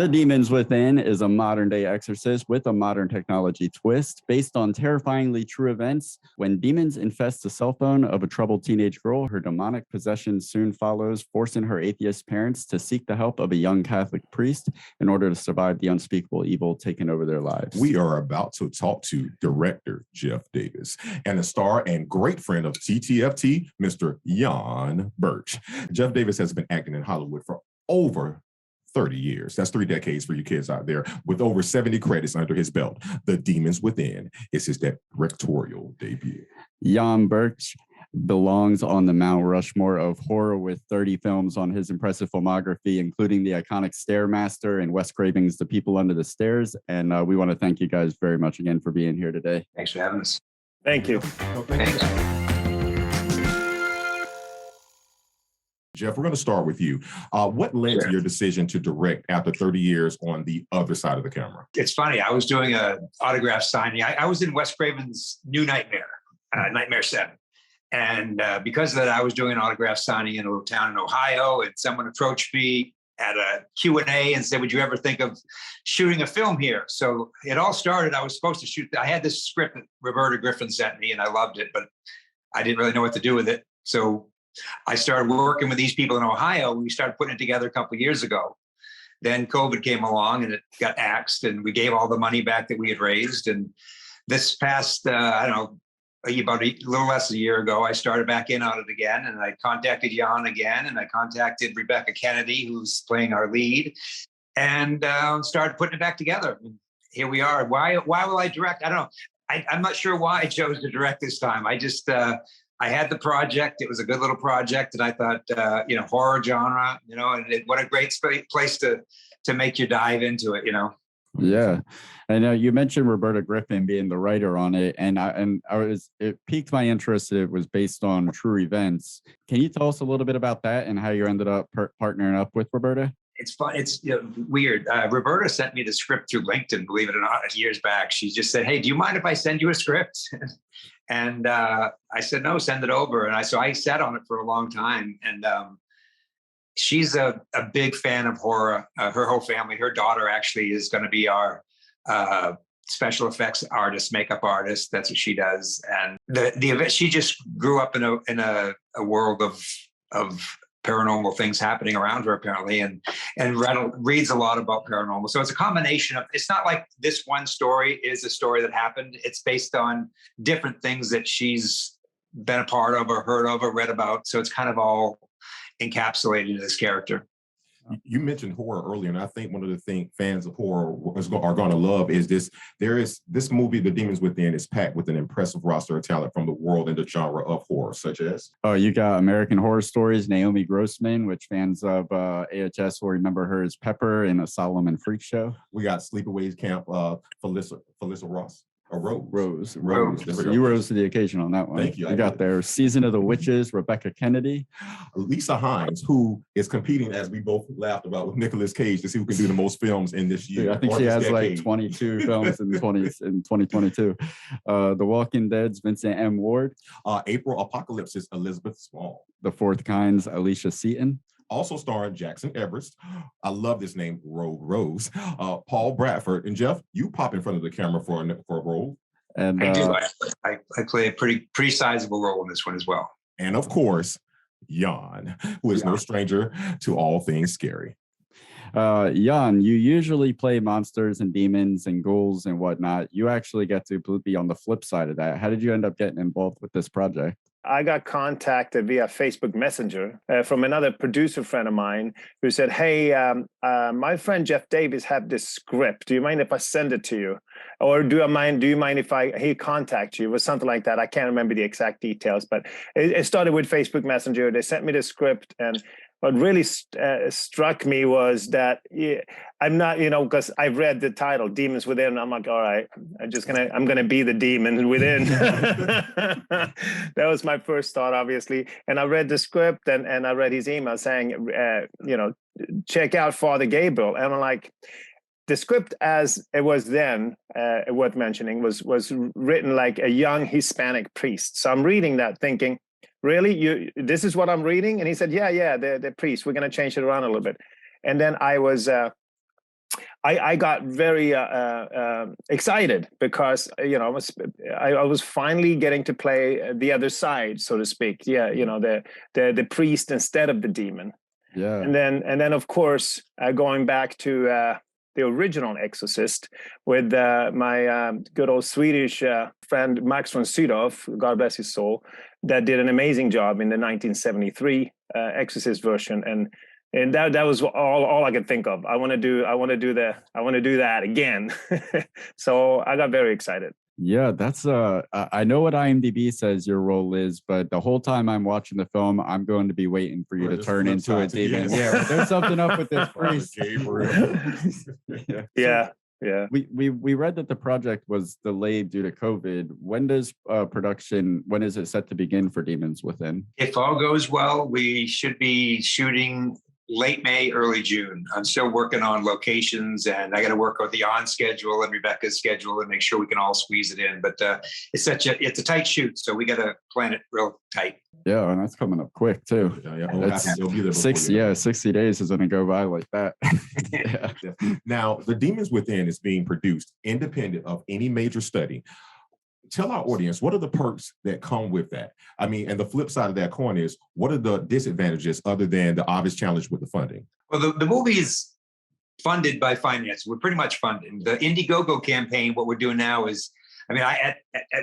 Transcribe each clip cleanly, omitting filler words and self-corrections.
The Demons Within is a modern-day exorcist with a modern technology twist based on terrifyingly true events. When demons infest the cell phone of a troubled teenage girl, her demonic possession soon follows, forcing her atheist parents to seek the help of a young Catholic priest in order to survive the unspeakable evil taking over their lives. We are about to talk to director Jeff Davis and a star and great friend of TTFT, Mr. Jan Birch. Jeff Davis has been acting in Hollywood for over 30 years. That's 3 decades for you kids out there, with over 70 credits under his belt. The Demons Within is his directorial debut. Jan Birch belongs on the Mount Rushmore of horror with 30 films on his impressive filmography, including the iconic Stairmaster and Wes Craven's The People Under the Stairs. And we want to thank you guys very much again for being here today. Thanks for having us. Thank you. Thanks. Jeff, we're going to start with you. What led to your decision to direct after 30 years on the other side of the camera? It's funny. I was doing an autograph signing. I was in Wes Craven's New Nightmare, Nightmare 7. And because of that, I was doing an autograph signing in a little town in Ohio, and someone approached me at a Q&A and said, would you ever think of shooting a film here? So it all started, I was supposed to shoot, I had this script that Roberta Griffin sent me, and I loved it, but I didn't really know what to do with it. So I started working with these people in Ohio. We started putting it together a couple of years ago. Then COVID came along and it got axed, and we gave all the money back that we had raised. And this past, about a little less than a year ago, I started back in on it again, and I contacted Jan again, and I contacted Rebecca Kennedy, who's playing our lead, and started putting it back together. And here we are. Why will I direct? I don't know. I'm not sure why I chose to direct this time. I just, I had the project. It was a good little project, and I thought, horror genre, and what a great place to make you dive into it, Yeah, I know you mentioned Roberta Griffin being the writer on it, and it piqued my interest. It was based on true events. Can you tell us a little bit about that and how you ended up partnering up with Roberta? It's fun. It's weird. Roberta sent me the script through LinkedIn, believe it or not, years back. She just said, hey, do you mind if I send you a script? And I said, no, send it over. And so I sat on it for a long time. And she's a big fan of horror. Her whole family, her daughter actually is going to be our special effects artist, makeup artist. That's what she does. And the event, she just grew up in a world of paranormal things happening around her, apparently, and reads a lot about paranormal. So it's a combination of, it's not like this one story is a story that happened. It's based on different things that she's been a part of or heard of or read about. So it's kind of all encapsulated in this character. You mentioned horror earlier, and I think one of the things fans of horror are going to love is this. This movie, The Demons Within, is packed with an impressive roster of talent from the world and the genre of horror, such as. Oh, you got American Horror Stories, Naomi Grossman, which fans of AHS will remember her as Pepper in A Solomon Freak Show. We got Sleepaway Camp, Felissa Ross. Rose. You rose to the occasion on that one. Thank you. You got there. Season of the Witches, Rebecca Kennedy. Lisa Hines, who is competing, as we both laughed about, with Nicolas Cage to see who can do the most films in this year. I think she has like 22 films in 2022. The Walking Dead's Vincent M. Ward. April Apocalypse's Elizabeth Small. The Fourth Kind's Alicia Seaton. Also starring Jackson Everest. I love this name, Rogue Rose. Paul Bradford. And Jeff, you pop in front of the camera for a role. And I do. I play a pretty sizable role in this one as well. And of course, Jan, who is no stranger to all things scary. Jan, you usually play monsters and demons and ghouls and whatnot. You actually get to be on the flip side of that. How did you end up getting involved with this project? I got contacted via Facebook Messenger from another producer friend of mine who said, hey, my friend Jeff Davis had this script. Do you mind if I send it to you? Or do you mind if he contact you? It was something like that. I can't remember the exact details, but it started with Facebook Messenger. They sent me the script, and what really struck me was that I'm not, because I've read the title, Demons Within. I'm like, all right, I'm gonna be the demon within. That was my first thought, obviously. And I read the script and I read his email saying, check out Father Gabriel. And I'm like, the script as it was then, worth mentioning, was written like a young Hispanic priest. So I'm reading that thinking, really, this is what I'm reading? And he said, yeah, the priest, we're going to change it around a little bit. And then I was I got very excited because I was finally getting to play the other side, so to speak. Yeah, the priest instead of the demon. Yeah. And then of course going back to the original Exorcist with my good old Swedish friend Max von Sydow, God bless his soul, that did an amazing job in the 1973 Exorcist version, and that was all I could think of. I want to do that again. So I got very excited. Yeah, that's I know what IMDb says your role is, but the whole time I'm watching the film, I'm going to be waiting for you to turn into a demon. Yeah, but there's something up with this priest. Yeah. We read that the project was delayed due to COVID. When is it set to begin for Demons Within? If all goes well, we should be shooting late May, early June. I'm still working on locations, and I got to work with the on schedule and Rebecca's schedule and make sure we can all squeeze it in. But it's a tight shoot, so we got to plan it real tight. Yeah, and that's coming up quick too. Yeah. 60 days is going to go by like that. Yeah. Now, The Demons Within is being produced independent of any major study. Tell our audience, what are the perks that come with that? I mean, and the flip side of that coin is, what are the disadvantages other than the obvious challenge with the funding? Well, the movie is funded by finance. We're pretty much funded. The Indiegogo campaign, what we're doing now is, I mean,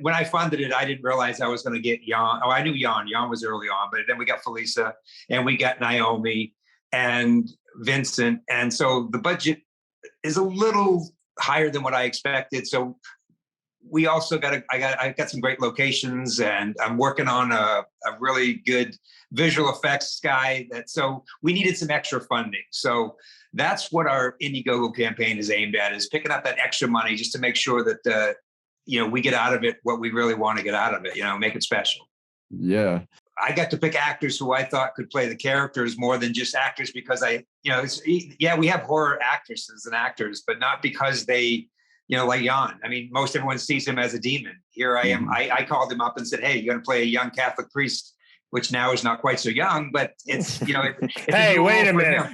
when I funded it, I didn't realize I was going to get Jan. Oh, I knew Jan. Jan was early on, but then we got Felisa, and we got Naomi and Vincent. And so the budget is a little higher than what I expected. So we also I got some great locations, and I'm working on a really good visual effects guy. So we needed some extra funding. So that's what our Indiegogo campaign is aimed at, is picking up that extra money just to make sure that we get out of it what we really want to get out of it. Make it special. Yeah. I got to pick actors who I thought could play the characters more than just actors, because we have horror actresses and actors, but not because they, like Jan. I mean, most everyone sees him as a demon. Here I am. I called him up and said, "Hey, you're going to play a young Catholic priest," which now is not quite so young, but it's, it's hey, wait a minute.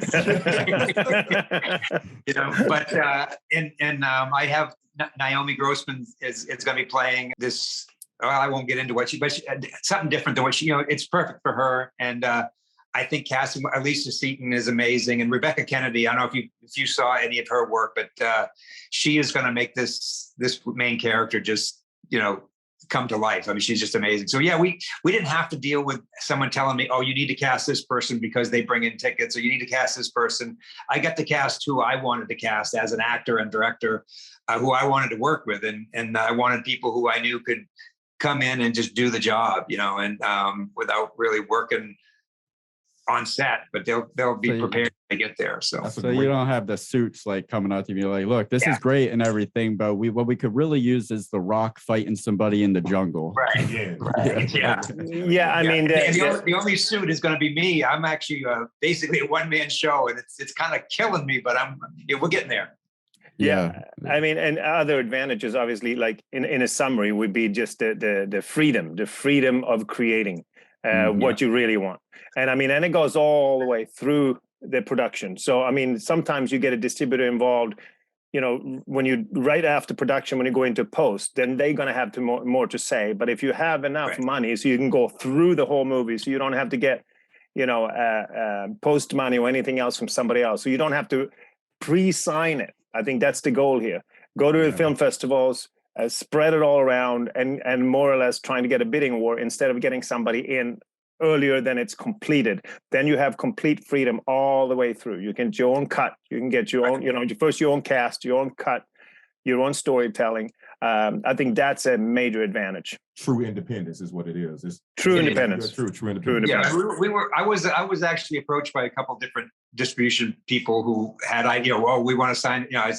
But I have Naomi Grossman is going to be playing this. Well, I won't get into what she something different than what she, it's perfect for her. And I think casting Alicia Seton is amazing. And Rebecca Kennedy, I don't know if you saw any of her work, but she is going to make this main character just, come to life. I mean, she's just amazing. So yeah, we didn't have to deal with someone telling me, "Oh, you need to cast this person because they bring in tickets," or "You need to cast this person." I got to cast who I wanted to cast as an actor and director, who I wanted to work with. And I wanted people who I knew could come in and just do the job, and without really working on set, but they'll be prepared to get there. So you don't have the suits like coming out to you like, "Look, this is great and everything, but what we could really use is The Rock fighting somebody in the jungle." Right. Yeah. Right. Yeah. Yeah. I mean, the only suit is going to be me. I'm actually basically a one-man show, and it's kind of killing me, but we're getting there. Yeah. I mean, and other advantages, obviously, like in a summary, would be just the freedom of creating what you really want. And I mean, and it goes all the way through the production. So, I mean, sometimes you get a distributor involved, when you right after production, when you go into post, then they're going to have more to say. But if you have enough money, so you can go through the whole movie, so you don't have to get, post money or anything else from somebody else. So you don't have to pre-sign it. I think that's the goal here. Go to the film festivals, spread it all around, and more or less trying to get a bidding war instead of getting somebody in earlier than it's completed. Then you have complete freedom all the way through. You can get your own cut. You can get your own, your own cast, your own cut, your own storytelling. I think that's a major advantage. True independence is what it is. It's true independence. True independence. Yeah, I was actually approached by a couple of different distribution people who had idea. Well, we want to sign. No.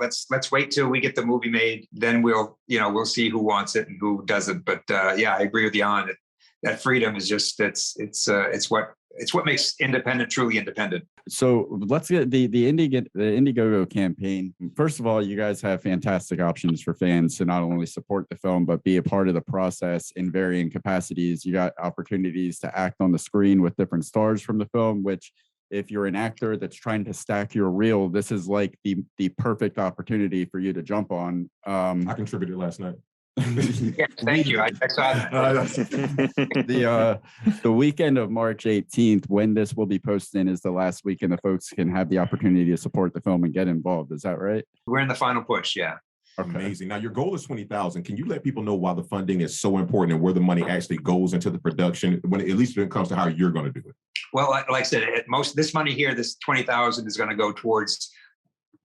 Let's wait till we get the movie made. Then we'll see who wants it and who doesn't. But I agree with you on it. That freedom is just it's what makes independent truly independent. So let's get the Indiegogo campaign. First of all, you guys have fantastic options for fans to not only support the film, but be a part of the process in varying capacities. You got opportunities to act on the screen with different stars from the film, which if you're an actor that's trying to stack your reel, this is like the perfect opportunity for you to jump on. I contributed last night. Yeah, thank you. I saw that. The weekend of March 18th, when this will be posted, is the last weekend that folks can have the opportunity to support the film and get involved. Is that right? We're in the final push, yeah. Okay. Amazing. Now, your goal is 20,000. Can you let people know why the funding is so important and where the money actually goes into the production, when at least when it comes to how you're going to do it? Well, like I said, most this money here, this 20,000 is going to go towards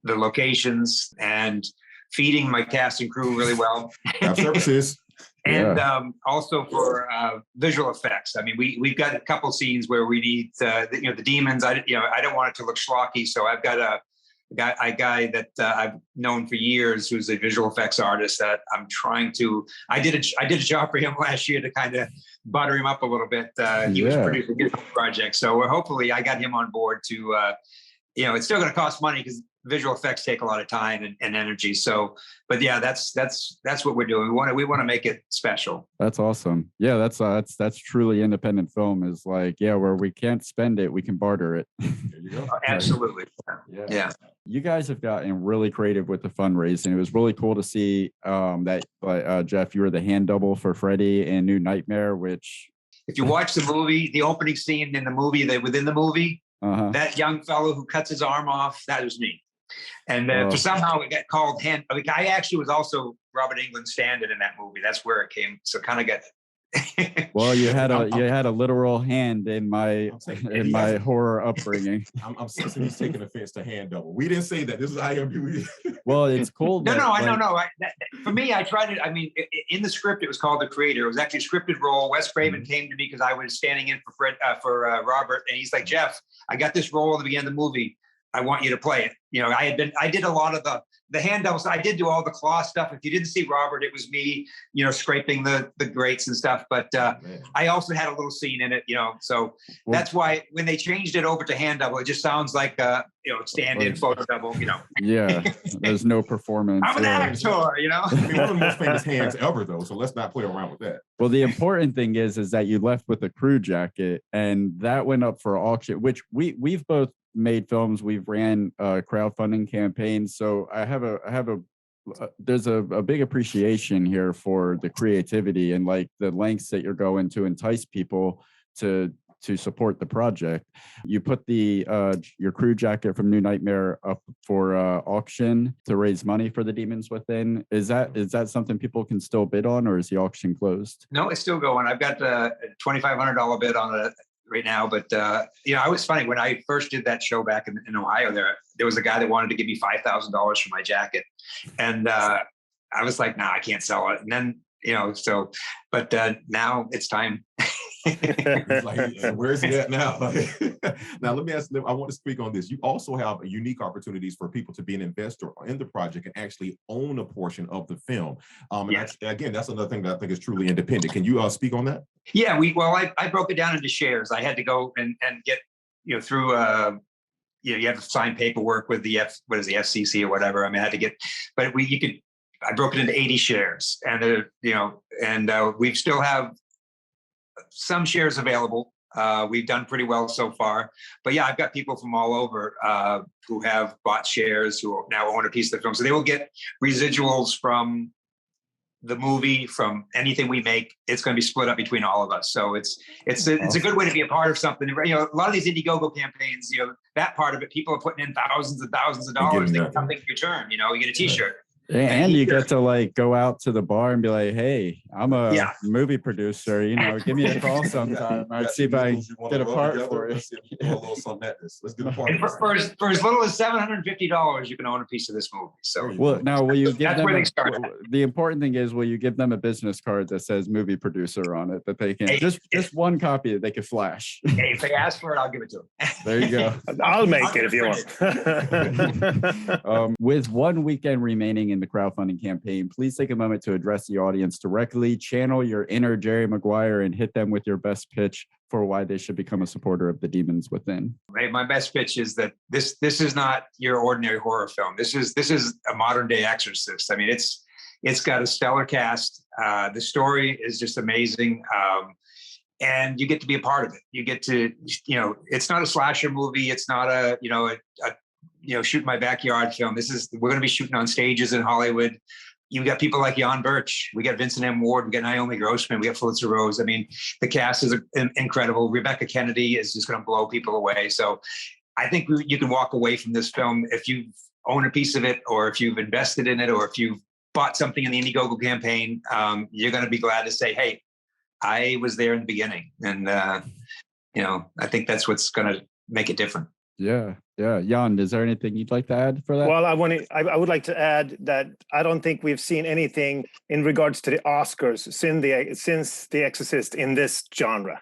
the locations and feeding my cast and crew really well. Have services. And also for visual effects. I mean, we've got a couple scenes where we need the demons. I don't want it to look schlocky, so I've got a guy that I've known for years who's a visual effects artist that I'm trying to. I did a job for him last year to kind of butter him up a little bit. He was producing his project, so hopefully I got him on board to. It's still going to cost money because visual effects take a lot of time and energy. So, but yeah, that's what we're doing. We want to make it special. That's awesome. Yeah, that's truly independent film, is like, where we can't spend it, we can barter it. There you go. Absolutely. Yeah. You guys have gotten really creative with the fundraising. It was really cool to see that Jeff, you were the hand double for Freddy and New Nightmare, which if you watch the movie, the opening scene in the movie, within the movie, that young fellow who cuts his arm off, that was me. And for somehow it got called hand. I actually was also Robert Englund's stand-in in that movie. That's where it came. So kind of got. Well, you had a literal hand in my horror upbringing. I'm sensing he's taking offense to hand double. We didn't say that. This is IMDb. Well, it's cool. No. For me, I tried it. I mean, in the script, it was called The Creator. It was actually a scripted role. Wes Craven came to me because I was standing in for Robert, and he's like, Jeff, I got this role at the beginning of the movie. I want you to play it. I did a lot of the hand doubles. I did do all the claw stuff. If you didn't see Robert, it was me, scraping the grates and stuff. But I also had a little scene in it, so that's why when they changed it over to hand double, it just sounds like stand-in photo double, Yeah, there's no performance. I'm an actor, I mean, one of the most famous hands ever, though. So let's not play around with that. Well, the important thing is that you left with a crew jacket, and that went up for auction, which we've both made films. We've ran crowdfunding campaigns, so there's a big appreciation here for the creativity and like the lengths that you're going to entice people to support the project. You put your crew jacket from New Nightmare up for auction to raise money for the Demons Within. Is that something people can still bid on, or is the auction closed? No, it's still going. I've got a $2,500 bid on it right now, but I was funny when I first did that show back in Ohio. There was a guy that wanted to give me $5,000 for my jacket, and I was like, "Nah, I can't sell it." And then but now it's time. Where's he at now? Now, let me ask them. I want to speak on this. You also have unique opportunities for people to be an investor in the project and actually own a portion of the film. Yes. Again, that's another thing that I think is truly independent. Can you speak on that? Yeah, I broke it down into shares. I had to go and get through you have to sign paperwork with the FCC or whatever. I mean, I had to get, but I broke it into 80 shares, and we still have some shares available. We've done pretty well so far, but yeah, I've got people from all over who have bought shares who now own a piece of the film, so they will get residuals from the movie, from anything we make. It's going to be split up between all of us. So it's a good way to be a part of something. A lot of these Indiegogo campaigns, that part of it, people are putting in thousands and thousands of dollars. They get something in return. You get a T-shirt. And you get to like go out to the bar and be like, "Hey, I'm a movie producer. Give me a call sometime. I'd see if I get a part for it." Let's do the part. For as little as $750, you can own a piece of this movie. So, now will you give that's them? Where they start. The important thing is, will you give them a business card that says movie producer on it that they can just one copy that they can flash? Hey, if they ask for it, I'll give it to them. There you go. I'll make it if you want. With 1 weekend remaining in the crowdfunding campaign, please take a moment to address the audience directly, channel your inner Jerry Maguire, and hit them with your best pitch for why they should become a supporter of the Demons Within. Right. My best pitch is that this is not your ordinary horror film. This is a modern day Exorcist. I mean, it's got a stellar cast. The story is just amazing. and you get to be a part of it. You get to, it's not a slasher movie. It's not a shoot my backyard film. We're going to be shooting on stages in Hollywood. You got people like Jan Birch. We got Vincent M. Ward. We got Naomi Grossman. We got Pulitzer Rose. I mean, the cast is incredible. Rebecca Kennedy is just going to blow people away. So I think you can walk away from this film if you own a piece of it, or if you've invested in it, or if you've bought something in the Indiegogo campaign. You're going to be glad to say, hey, I was there in the beginning. And, I think that's what's going to make it different. Yeah. Jan, is there anything you'd like to add for that? Well, I would like to add that I don't think we've seen anything in regards to the Oscars since The Exorcist in this genre.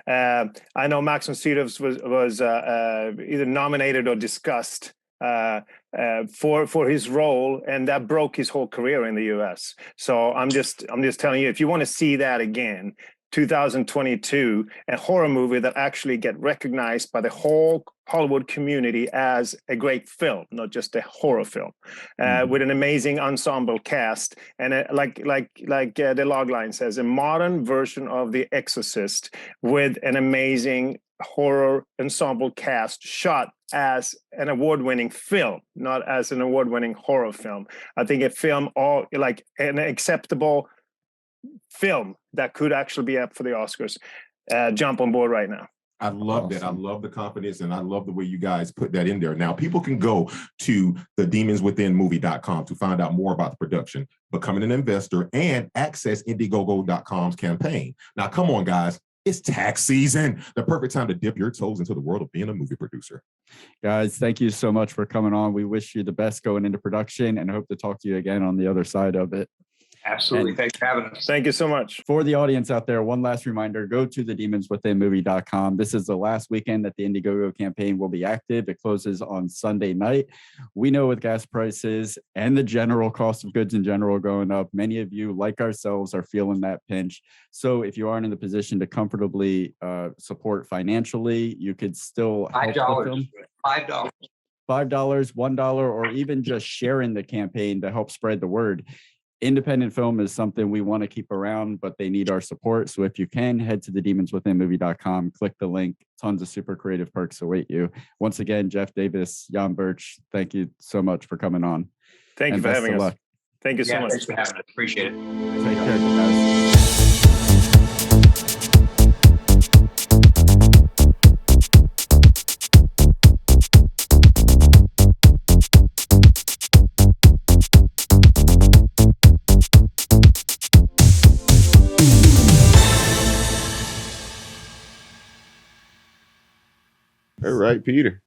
I know Max von Sydow was either nominated or discussed for his role, and that broke his whole career in the US. So I'm just telling you, if you want to see that again, 2022, a horror movie that actually get recognized by the whole Hollywood community as a great film, not just a horror film, with an amazing ensemble cast, and like the logline says, a modern version of The Exorcist with an amazing horror ensemble cast, shot as an award-winning film, not as an award-winning horror film. I think a film, like an acceptable film that could actually be up for the Oscars. Jump on board right now. I love that. I love the confidence, and I love the way you guys put that in there. Now, people can go to the demonswithinmovie.com to find out more about the production, becoming an investor, and access Indiegogo.com's campaign. Now, come on, guys. It's tax season, the perfect time to dip your toes into the world of being a movie producer. Guys, thank you so much for coming on. We wish you the best going into production, and hope to talk to you again on the other side of it. Absolutely. Thanks for having us. Thank you so much. For the audience out there, one last reminder, go to thedemonswithinmovie.com. This is the last weekend that the Indiegogo campaign will be active. It closes on Sunday night. We know with gas prices and the general cost of goods in general going up, many of you, like ourselves, are feeling that pinch. So if you aren't in the position to comfortably support financially, you could still help with them. $5. $5, $1, or even just sharing the campaign to help spread the word. Independent film is something we want to keep around, but they need our support. So if you can, head to thedemonswithinmovie.com, click the link. Tons of super creative perks await you. Once again, Jeff Davis, Jan Birch, thank you so much for coming on. Thank you for having us. Luck. Thank you so much. Thanks for having us. Appreciate it. Take care, guys. All right, Peter.